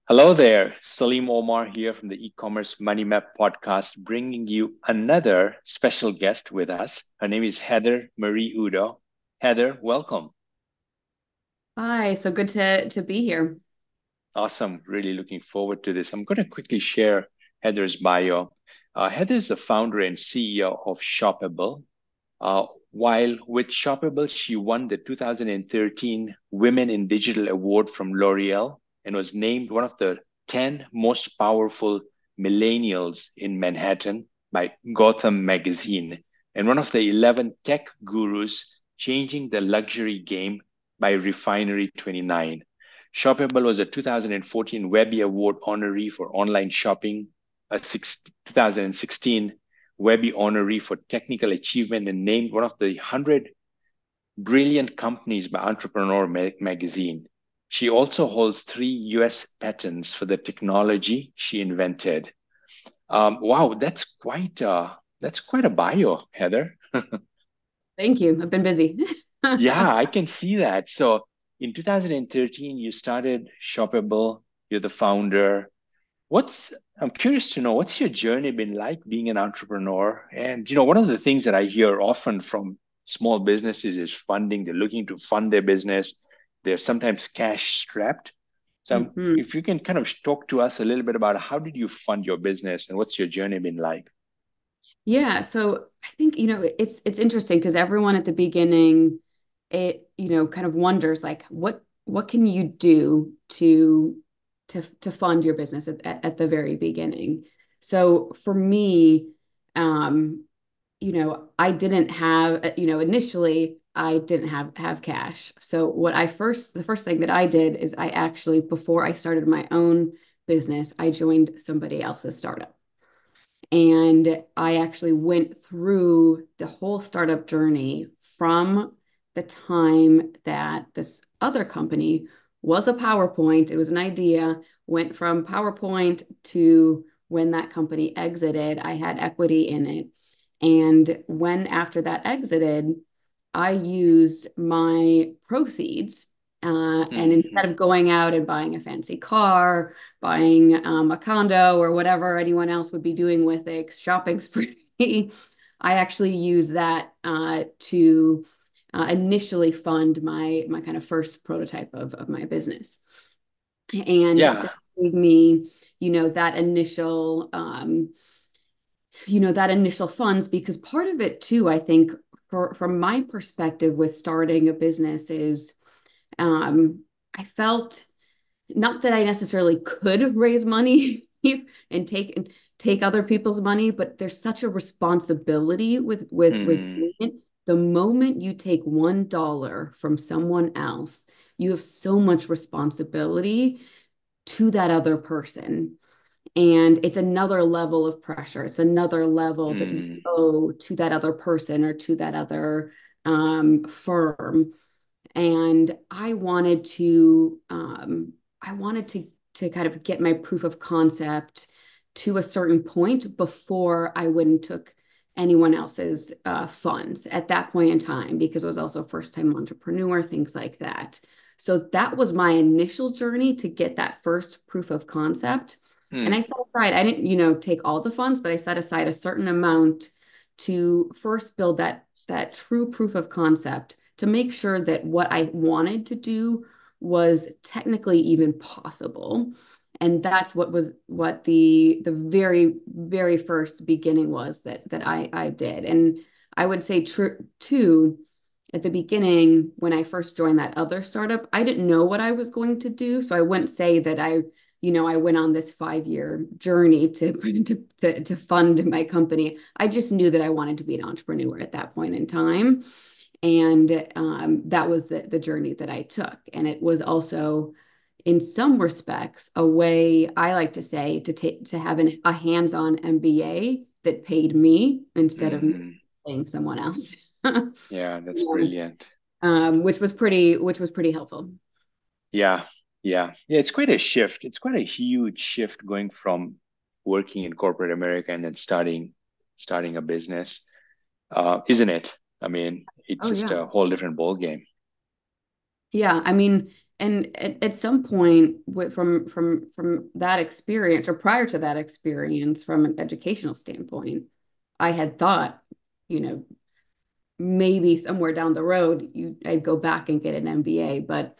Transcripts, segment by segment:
Hello there, Salim Omar here from the eCommerce Money Map podcast, bringing you another special guest with us. Her name is Heather Marie Udo. Heather, welcome. Hi, so good to be here. Awesome. Really looking forward to this. I'm going to quickly share Heather's bio. Heather is the founder and CEO of Shoppable. While with Shoppable, she won the 2013 Women in Digital Award from L'Oreal and was named one of the 10 most powerful millennials in Manhattan by Gotham magazine and one of the 11 tech gurus changing the luxury game by Refinery 29. Shoppable was a 2014 Webby Award honoree for online shopping, a 2016 Webby honoree for technical achievement, and named one of the 100 brilliant companies by Entrepreneur magazine. She also holds 3 US patents for the technology she invented. Wow, that's quite a bio, Heather. Thank you. I've been busy. Yeah, I can see that. So in 2013, you started Shoppable. You're the founder. What's I'm curious to know what's your journey been like being an entrepreneur? And one of the things that I hear often from small businesses is funding. They're looking to fund their business. They're sometimes cash strapped. So Mhm. if you can kind of talk to us a little bit about how did you fund your business and what's your journey been like? Yeah, so I think, it's interesting because everyone at the beginning, kind of wonders like what can you do to fund your business at the very beginning. So for me, um, I didn't have, initially I didn't have cash. So the first thing that I did is I actually, before I started my own business, I joined somebody else's startup. And I actually went through the whole startup journey from the time that this other company was a PowerPoint, it was an idea, went from PowerPoint to when that company exited, I had equity in it. And when after that exited, I used my proceeds. And instead Mhm. of going out and buying a fancy car, buying a condo or whatever anyone else would be doing with a shopping spree, I actually used that to initially fund my kind of first prototype of my business. And Yeah. that gave me, that that initial funds, because part of it too, I think, from my perspective with starting a business is um, I felt not that I necessarily could raise money and take other people's money, but there's such a responsibility with Mhm. doing it. The moment you take $1 from someone else, you have so much responsibility to that other person. And it's another level of pressure. It's another level that you Mhm. owe to that other person or to that other firm. And I wanted to kind of get my proof of concept to a certain point before I went and took anyone else's funds at that point in time, because I was also a first time entrepreneur, things like that. So that was my initial journey to get that first proof of concept. And I Mhm. set aside, I didn't, take all the funds, but I set aside a certain amount to first build that true proof of concept to make sure that what I wanted to do was technically even possible. And that's what the very first beginning was that I did. And I would say true too, at the beginning when I first joined that other startup, I didn't know what I was going to do. So I wouldn't say that I went on this 5 year journey to fund my company. I just knew that I wanted to be an entrepreneur at that point in time. And that was the journey that I took. And it was also, in some respects, a way I like to say to have a hands-on MBA that paid me instead of me Mhm. paying someone else. Yeah, that's brilliant. Which was pretty helpful. Yeah, yeah. It's quite a shift. It's quite a huge shift going from working in corporate America and then starting a business, isn't it? I mean, it's Oh just yeah. a whole different ball game. Yeah, I mean, And at some point from that experience or prior to that experience from an educational standpoint, I had thought, you know, maybe somewhere down the road I'd go back and get an MBA. But,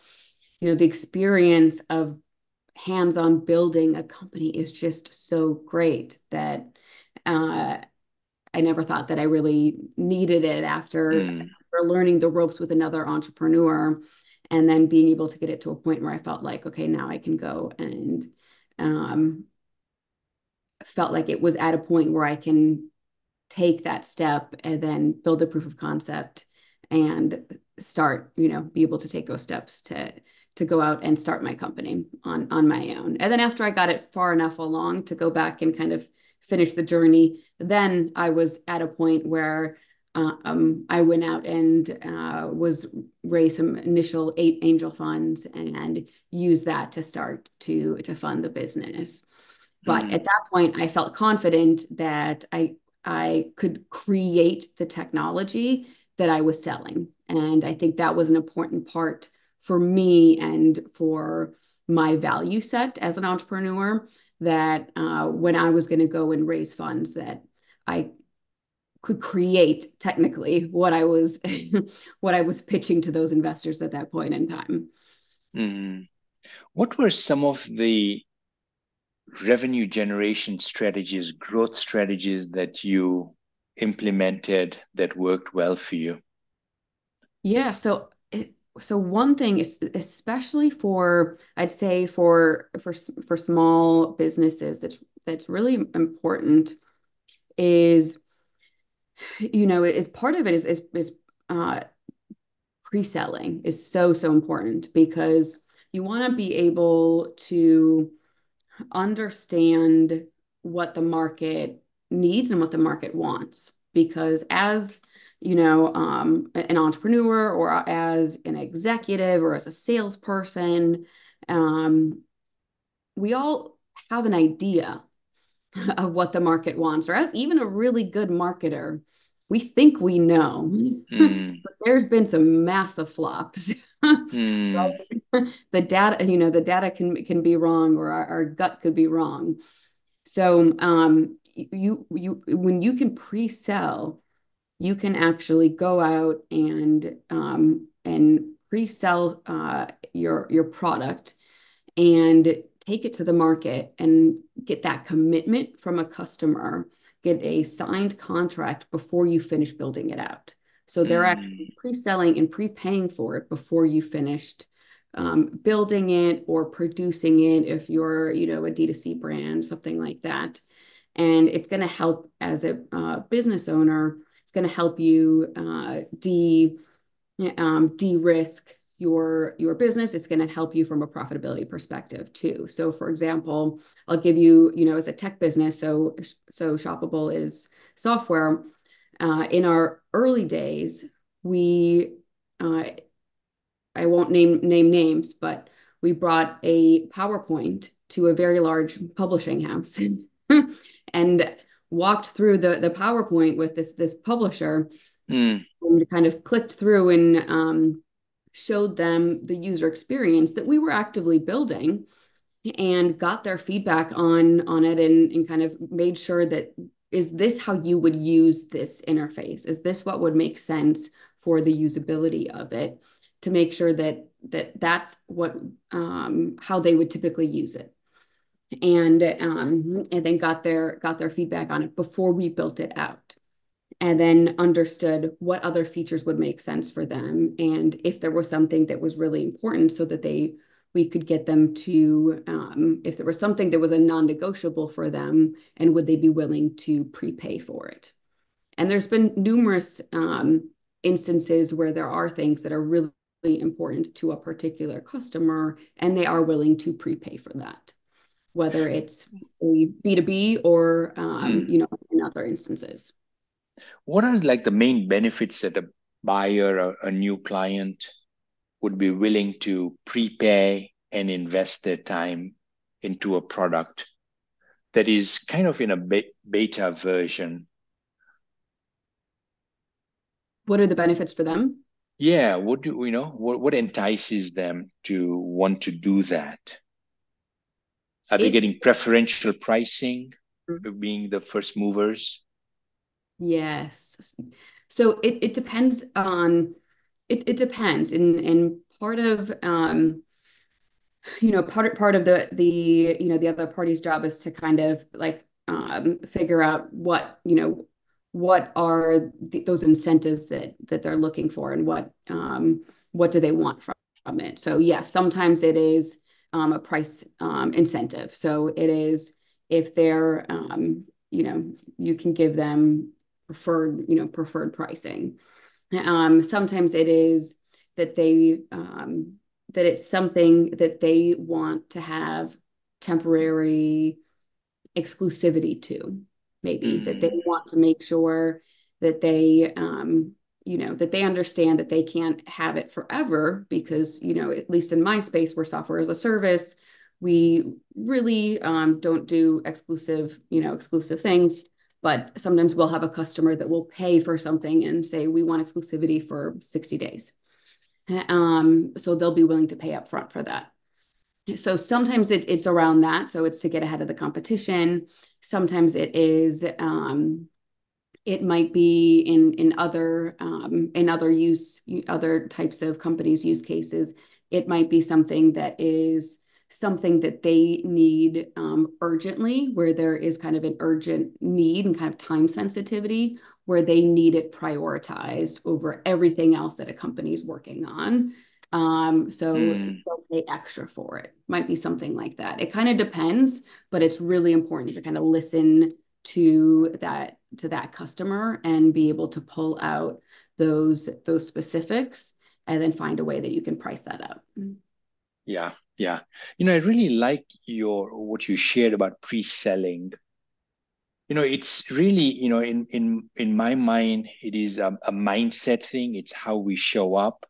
the experience of hands-on building a company is just so great that uh, I never thought that I really needed it Mm, after learning the ropes with another entrepreneur and then being able to get it to a point where I felt like, okay, now I can go and um, felt like it was at a point where I can take that step and then build a proof of concept and start, be able to take those steps to go out and start my company on my own. And then after I got it far enough along to go back and kind of finish the journey, then I was at a point where I went out and was raised some initial 8 angel funds and used that to start to fund the business. But at mm, that point, I felt confident that I could create the technology that I was selling. And I think that was an important part for me and for my value set as an entrepreneur that when I was going to go and raise funds that I could create technically what I was what I was pitching to those investors at that point in time. mm. What were some of the revenue generation strategies, growth strategies that you implemented that worked well for you? Yeah, so one thing is especially for I'd say for small businesses that's really important is is part of it is uh pre-selling is so important because you want to be able to understand what the market needs and what the market wants. Because as an entrepreneur or as an executive or as a salesperson, um, we all have an idea of what the market wants, or as even a really good marketer, we think we know. Mm, But there's been some massive flops. mm, Right? The data can be wrong, or our gut could be wrong. So you when you can pre-sell, you can actually go out and pre-sell your product and take it to the market and get that commitment from a customer, get a signed contract before you finish building it out. So they're actually mm, pre-selling and pre-paying for it before you finished building it or producing it if you're, a D2C brand, something like that. And it's going to help as a business owner. It's going to help you de-risk your business. It's going to help you from a profitability perspective too. So for example, I'll give you, as a tech business, so Shoppable is software. In our early days, we uh, I won't name names, but we brought a PowerPoint to a very large publishing house and walked through the PowerPoint with this publisher mm, and kind of clicked through and showed them the user experience that we were actively building and got their feedback on it and kind of made sure that is this how you would use this interface? Is this what would make sense for the usability of it to make sure that's what how they would typically use it and then got their feedback on it before we built it out and then understood what other features would make sense for them and if there was something that was really important so that we could get them to if there was something that was a non-negotiable for them and would they be willing to prepay for it. And there's been numerous instances where there are things that are really important to a particular customer and they are willing to prepay for that, whether it's a B2B or mm. in other instances. What are like the main benefits that a buyer or a new client would be willing to prepay and invest their time into a product that is kind of in a beta version? What are the benefits for them? Yeah, what do you know? What entices them to want to do that? Are they It getting preferential pricing for being the first movers? Yes. So it depends on it depends. And part of part of the other party's job is to kind of like figure out what are those incentives that they're looking for, and what do they want from it. So yes, sometimes it is a price incentive. So it is, if they're you can give them preferred pricing. Sometimes it is that that it's something that they want to have temporary exclusivity to, maybe that they Mm, want to make sure that that they understand that they can't have it forever, because at least in my space, we're software as a service, we really don't do exclusive things. But sometimes we'll have a customer that will pay for something and say, we want exclusivity for 60 days. So they'll be willing to pay up front for that. So sometimes it's around that. So it's to get ahead of the competition. Sometimes it might be in other types of companies use cases. It might be something that is something that they need urgently, where there is kind of an urgent need and kind of time sensitivity, where they need it prioritized over everything else that a company is working on. So mm. they'll pay extra for it. Might be something like that. It kind of depends, but it's really important to kind of listen to that customer and be able to pull out those specifics, and then find a way that you can price that out. Yeah, yeah. I really like your what you shared about pre-selling. It's really, in my mind, it is a mindset thing. It's how we show up.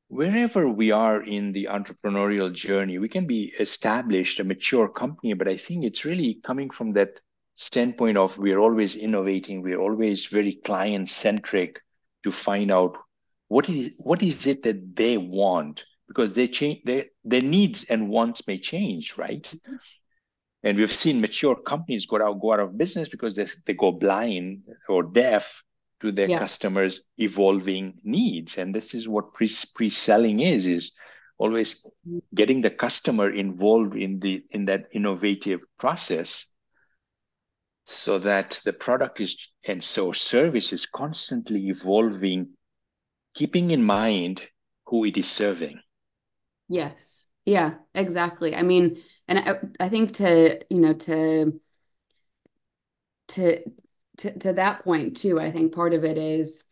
Wherever we are in the entrepreneurial journey, we can be established, a mature company, but I think it's really coming from that standpoint of we're always innovating, we're always very client centric to find out what is it that they want, because they change their needs and wants may change, right? And we've seen mature companies go out of business because they go blind or deaf to their Yeah. customers' evolving needs. And this is what pre-selling is always getting the customer involved in that innovative process, so that the product is and so service is constantly evolving, keeping in mind who it is serving. Yes. Yeah, exactly. I mean, and I think to to that point too, I think part of it is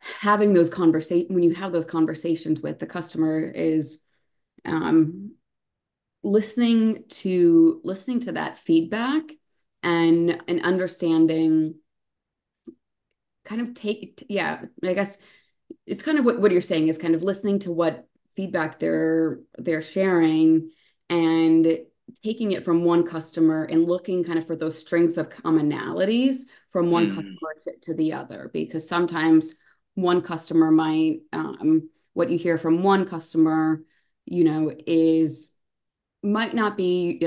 having those conversations. When you have those conversations with the customer, is um listening to that feedback, and understanding, kind of yeah, I guess it's kind of what you're saying, is kind of listening to what feedback they're sharing, and taking it from one customer and looking kind of for those strings of commonalities from one Mm, customer to the other, because sometimes one customer might what you hear from one customer is might not be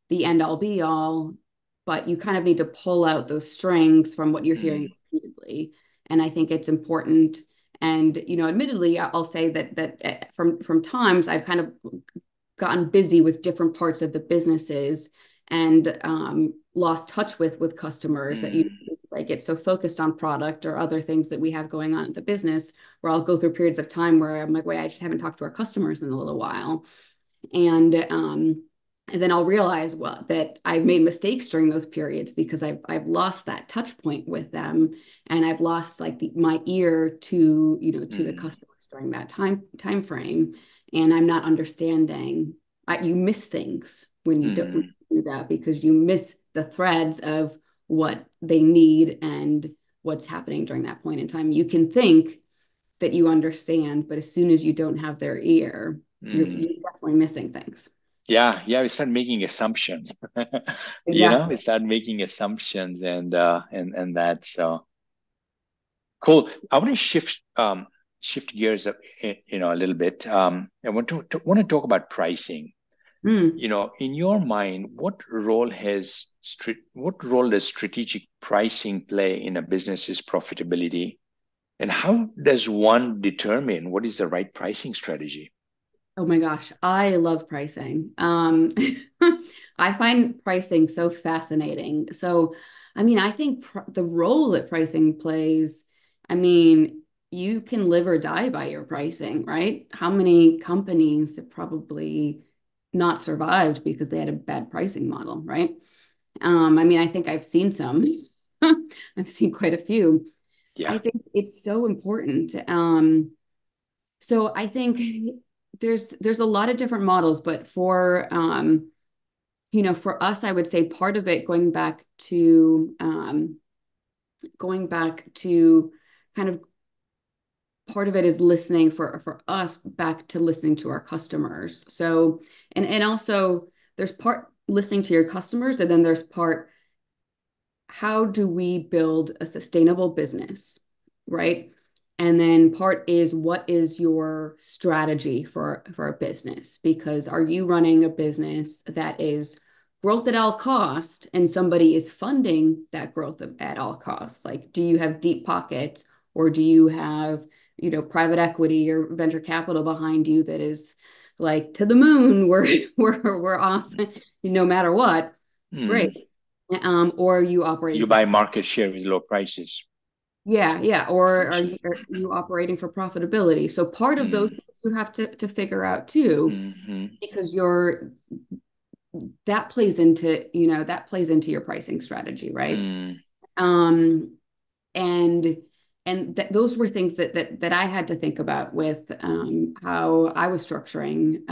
the end all be all, but you kind of need to pull out those strings from what you're hearing mm, repeatedly. And I think it's important. And admittedly, I'll say that from times I've kind of gotten busy with different parts of the businesses, and lost touch with customers. That mm, I get so focused on product or other things that we have going on at the business, where I'll go through periods of time where I'm like, wait, I just haven't talked to our customers in a little while. And then I'll realize, well, that I've made mistakes during those periods, because I've lost that touch point with them, and I've lost like my ear to the mm, customers during that time frame, and I'm not understanding. You miss things when when mm. you do that, because you miss the threads of what they need and what's happening during that point in time. You can think that you understand, but as soon as you don't have their ear, you're Mm. definitely missing things. Yeah, yeah, we start making assumptions. We Exactly. start making assumptions and that. So Cool. I want to shift gears up, a little bit. I want to talk about pricing. Mm. In your mind, what role does strategic pricing play in a business's profitability, and how does one determine what is the right pricing strategy? Oh my gosh, I love pricing. I find pricing so fascinating. So, I mean, I think the role that pricing plays, I mean, you can live or die by your pricing, right? How many companies have probably not survived because they had a bad pricing model, right? I mean, I think I've seen some. I've seen quite a few. I Yeah. think it's so important. So I think there's a lot of different models, but for us, I would say part of it going back to kind of part of it is listening for us back to listening to our customers. So and also there's part listening to your customers, and then there's part how do we build a sustainable business, right? And then part is what is your strategy for a business? Because are you running a business that is growth at all cost and somebody is funding that growth at all costs? Like, do you have deep pockets or do you have, private equity or venture capital behind you that is like to the moon, we're off no matter what? Great. Mm. Or are you operating You for, buy market share with low prices, yeah, yeah. Or essentially. are you operating for profitability? So part of those Mm. things you have to figure out too, Hmm. because that plays into your pricing strategy, right? Mm. Um, and those were things that I had to think about with how I was structuring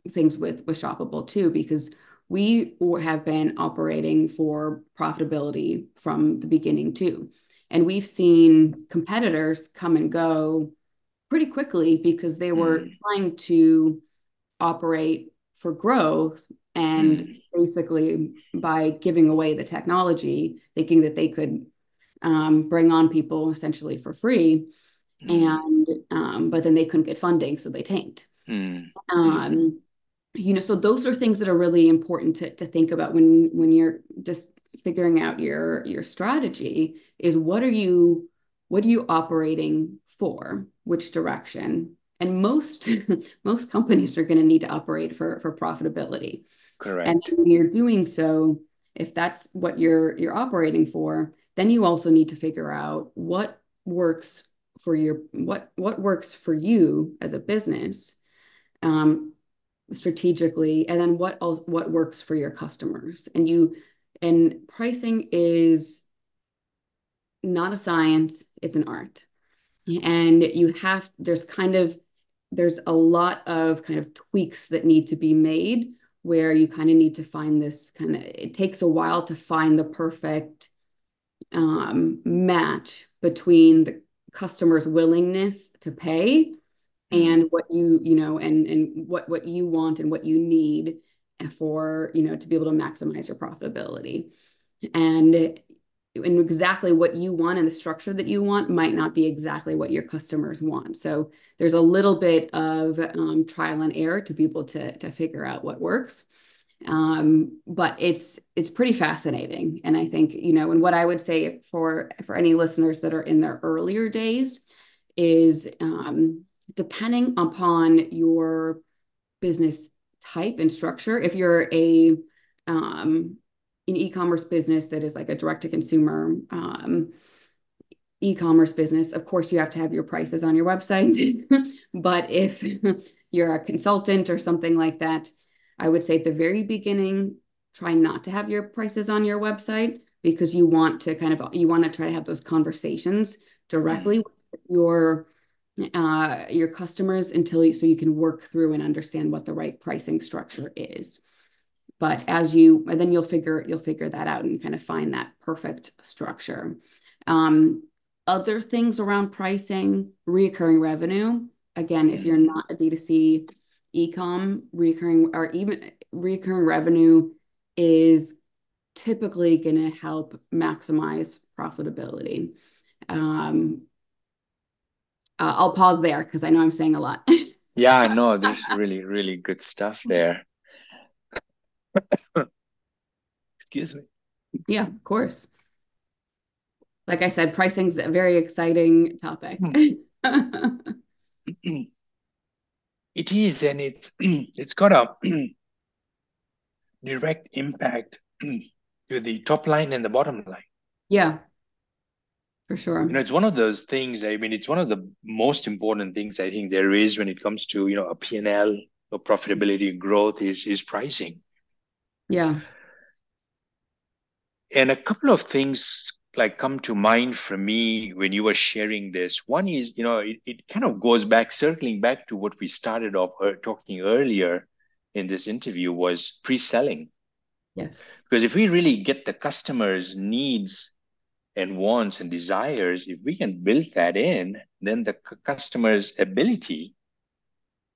things with Shoppable too, because we have been operating for profitability from the beginning too. And we've seen competitors come and go pretty quickly because they were Mm. trying to operate for growth and Mm. basically by giving away the technology, thinking that they could bring on people essentially for free, Mm. and but then they couldn't get funding, so they tanked. Mm. Mm. Um, so those are things that are really important to think about when you're just figuring out your strategy is what are you operating for, which direction? And most most companies are going to need to operate for profitability. And Correct. when you're doing so, if that's what you're operating for, then you also need to figure out what works for you as a business, um, strategically, and then what works for your customers. And pricing is not a science, it's an art. And there's a lot of kind of tweaks that need to be made where you kind of need to find this it takes a while to find the perfect match between the customer's willingness to pay Mm. and what and what you want and what you need for, to be able to maximize your profitability. And exactly what you want and the structure that you want might not be exactly what your customers want. So there's a little bit of trial and error to be able to figure out what works. But it's pretty fascinating. And I think, and what I would say for any listeners that are in their earlier days is depending upon your business type and structure. If you're an e-commerce business that is like a direct to consumer e-commerce business, of course you have to have your prices on your website. But if you're a consultant or something like that, I would say at the very beginning, try not to have your prices on your website because you want to try to have those conversations directly Mm. with your customers so you can work through and understand what the right pricing structure is. But and then you'll figure that out and kind of find that perfect structure. Um, Other things around pricing, recurring revenue. Again, if you're Mm. not a D2C e-com, recurring revenue is typically going to help maximize profitability. Um, I'll pause there because I know I'm saying a lot. Yeah, no, there's really, really good stuff there. Excuse me. Yeah, of course. Like I said, pricing's a very exciting topic. It is, and it's it's got a direct impact to the top line and the bottom line. Yeah, for sure. It's one of those things. I mean, it's one of the most important things I think there is when it comes to, a P&L or profitability growth is pricing. Yeah. And a couple of things like come to mind for me when you were sharing this. One is, it kind of goes back, circling back to what we started off talking earlier in this interview was pre-selling. Yes. Because if we really get the customer's needs and wants and desires, if we can build that in, then the customer's ability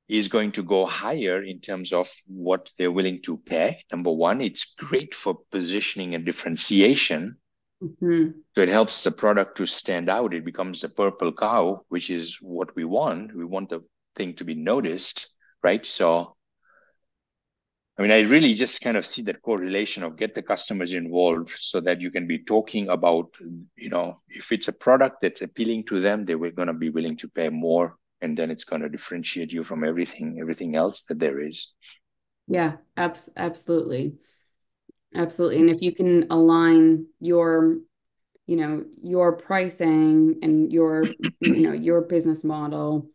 is going to go higher in terms of what they're willing to pay. Number one, it's great for positioning and differentiation. Mhm. So it helps the product to stand out. It becomes a purple cow, which is what we want. We want the thing to be noticed, right? So, I mean, I really just kind of see that correlation of get the customers involved so that you can be talking about, if it's a product that's appealing to them, they're going to be willing to pay more. And then it's going to differentiate you from everything else that there is. Yeah, absolutely. Absolutely. And if you can align your pricing and your business model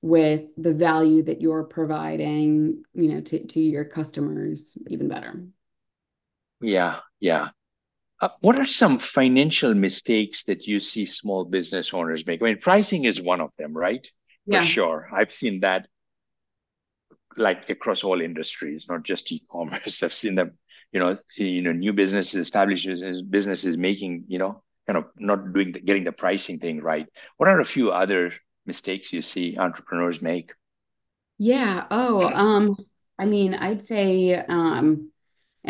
with the value that you're providing, to your customers, even better. Yeah, yeah. What are some financial mistakes that you see small business owners make? I mean, pricing is one of them, right? For Yeah. sure. I've seen that like across all industries, not just e-commerce. I've seen them, new businesses, established businesses making, kind of not getting the pricing thing right. What are a few other mistakes you see entrepreneurs make? Yeah. Oh, I mean, I'd say, I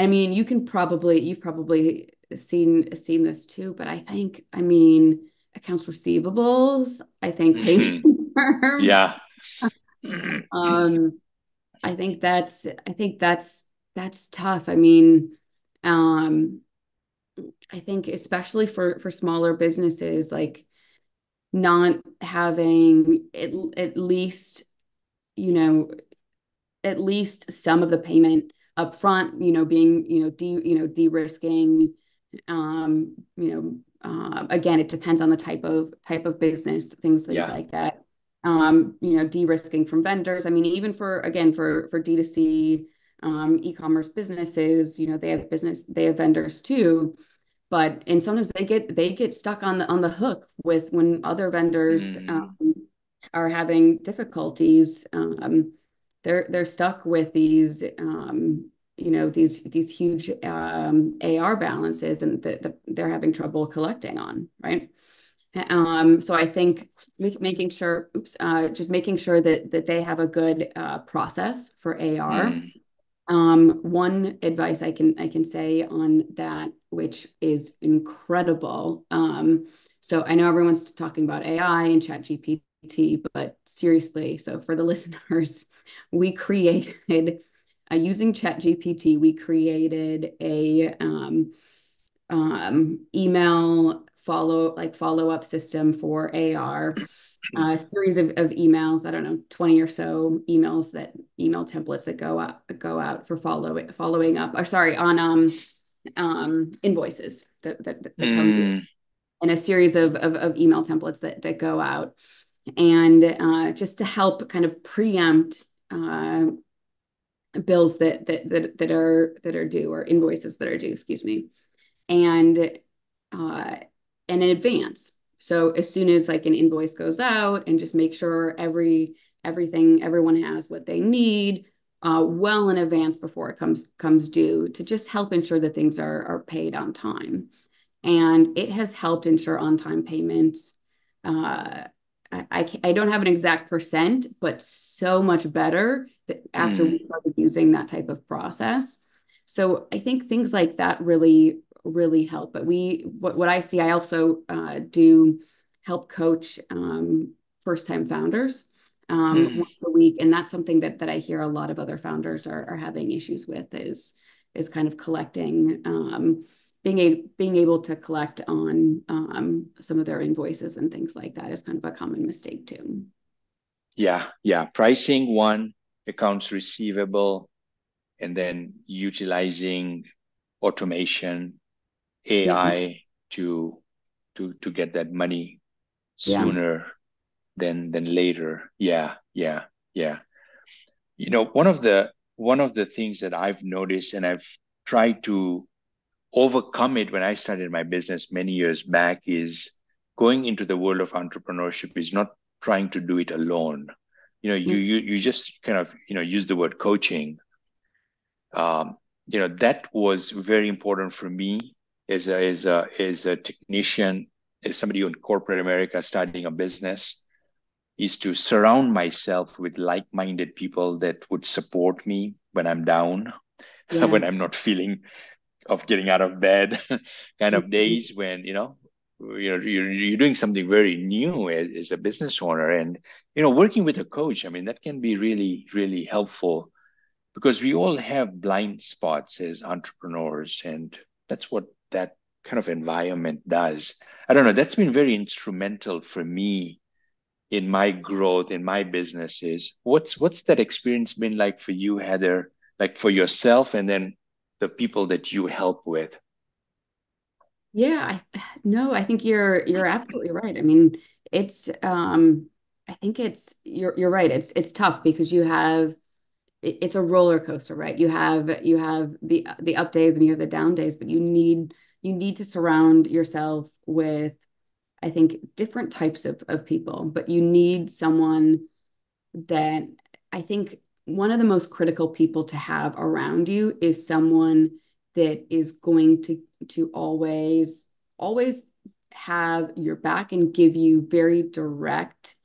mean, you've probably seen this too, but I mean, accounts receivables, I think payment terms, Yeah. um, I think that's tough. I mean, um, I think especially for smaller businesses, like not having at least, you know, at least some of the payment upfront, being, de-risking. Again, it depends on the type of business, things Yeah. like that. De-risking from vendors. I mean, even for D2C e-commerce businesses, they have vendors too. And sometimes they get stuck on the hook with when other vendors Mm, are having difficulties. They're stuck with these huge AR balances, and they're having trouble collecting on, right? So I think making sure, just making sure that they have a good process for AR. mm, One advice I can say on that, which is incredible. So I know everyone's talking about AI and ChatGPT, but seriously, so for the listeners, we created using ChatGPT, we created a email follow-up system for AR, a series of emails, I don't know, 20 or so email templates that go out for following up, or sorry, on invoices that come due, mm, and a series of email templates that go out, and just to help kind of preempt bills that are due, or invoices that are due, excuse me, and uh, and in advance. So as soon as like an invoice goes out, and just make sure everyone has what they need well in advance before it comes due, to just help ensure that things are paid on time. And it has helped ensure on-time payments. I don't have an exact percent, but so much better after we mm. started using that type of process. So I think things like that really really help. But what I see, I also do help coach first-time founders Mm, once a week, and that's something that I hear a lot of other founders are having issues with is kind of collecting, being able to collect on some of their invoices and things like that is kind of a common mistake too. yeah, yeah. Pricing one, accounts receivable, and then utilizing automation, Yeah, AI to to get that money yeah, sooner than later. Yeah, yeah, yeah. You know, one of the things that I've noticed, and I've tried to overcome it when I started my business many years back, is going into the world of entrepreneurship is not trying to do it alone. You know, you just kind of, use the word coaching. That was very important for me as a technician, as somebody in corporate America starting a business, is to surround myself with like-minded people that would support me when I'm down, yeah. when I'm not feeling of getting out of bed, kind of Mhm. days when you're doing something very new as a business owner, and working with a coach. I mean, that can be really really helpful because we all have blind spots as entrepreneurs, and that's what that kind of environment does. I don't know. That's been very instrumental for me in my growth in my businesses. What's that experience been like for you, Heather? Like for yourself, and then the people that you help with. Yeah, no, I think you're absolutely right. I mean, it's I think you're right. It's tough because it's a roller coaster, right? You have the up days and you have the down days, but you need to surround yourself with, I think, different types of people, but you need someone that I think one of the most critical people to have around you is someone that is going to always have your back and give you very direct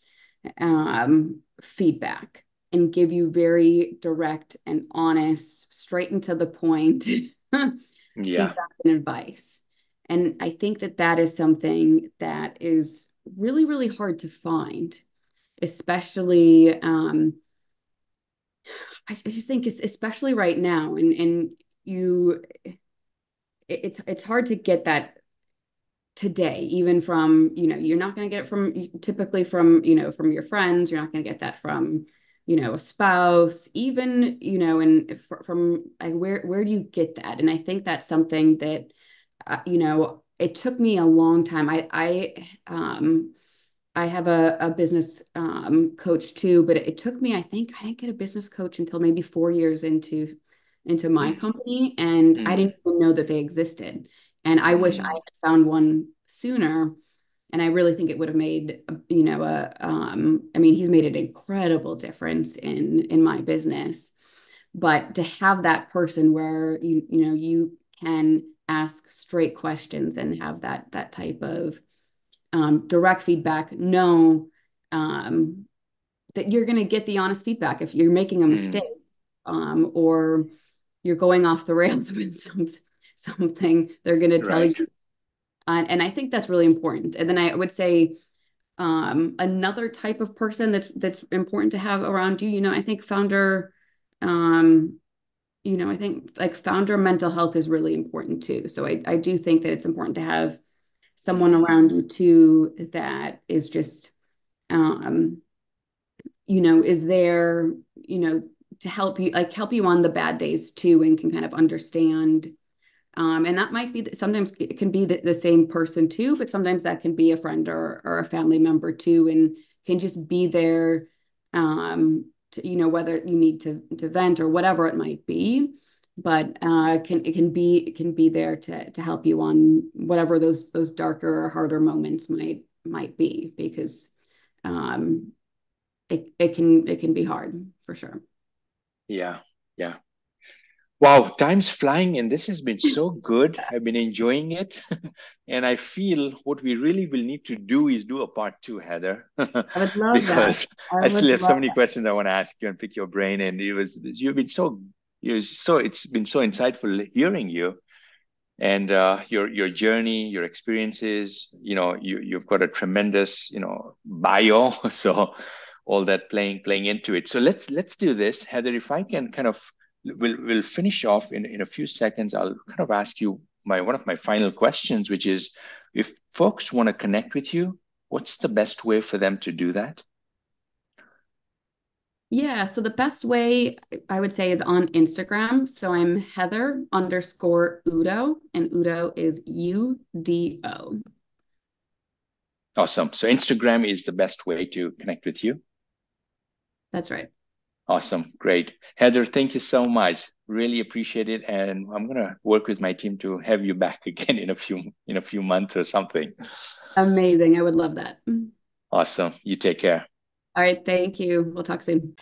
feedback and give you very direct and honest, straight and to the point Yeah. feedback and advice. And I think that that is something that is really, really hard to find, especially I just think it's especially right now, and you it's hard to get that today, even from, you're not going to get it from typically from, from your friends. You're not going to get that from, a spouse, even, and from like, where do you get that? And I think that's something that, it took me a long time. I have a business coach too, but it took me, I think I didn't get a business coach until maybe 4 years into my Mm, company, and I mm, didn't even know that they existed. And I wish I mm, had found one sooner. And I really think it would have made, I mean, he's made an incredible difference in my business. But to have that person where you can ask straight questions and have that type of direct feedback, know um, that you're going to get the honest feedback if you're making a mistake, mm. or you're going off the rails with something. They're going to tell you, Right. and I think that's really important. And then I would say another type of person that's important to have around you. I think um, I think like founder mental health is really important too. So I do think that it's important to have someone Mm, around you too that is just um, is there, to help you on the bad days too, and can kind of understand. And that might be sometimes it can be the same person too, but sometimes that can be a friend or a family member too, and can just be there, whether you need to vent or whatever it might be. But it can be there to help you on whatever those darker or harder moments might be, because um, it can be hard for sure. yeah. Yeah. Wow, time's flying, and this has been so good. I've been enjoying it. And I feel what we really will need to do is do a part two, Heather, I would love that. because I I would still have so love many that. questions I want to ask you and pick your brain. And you've been so, it's been so insightful hearing you. and your journey, your experiences. You've got a tremendous bio, so all that playing into it. So let's do this, Heather. If I can kind of we'll finish off in a few seconds. I'll kind of ask you my one of my final questions, which is, if folks want to connect with you, what's the best way for them to do that? Yeah, so the best way I would say is on Instagram. So I'm Heather_Udo, and Udo is Udo. Awesome. So Instagram is the best way to connect with you. That's right. Awesome. Great. Heather, thank you so much. Really appreciate it. And I'm gonna work with my team to have you back again in a few months or something. Amazing. I would love that. Awesome. You take care. All right, thank you. We'll talk soon.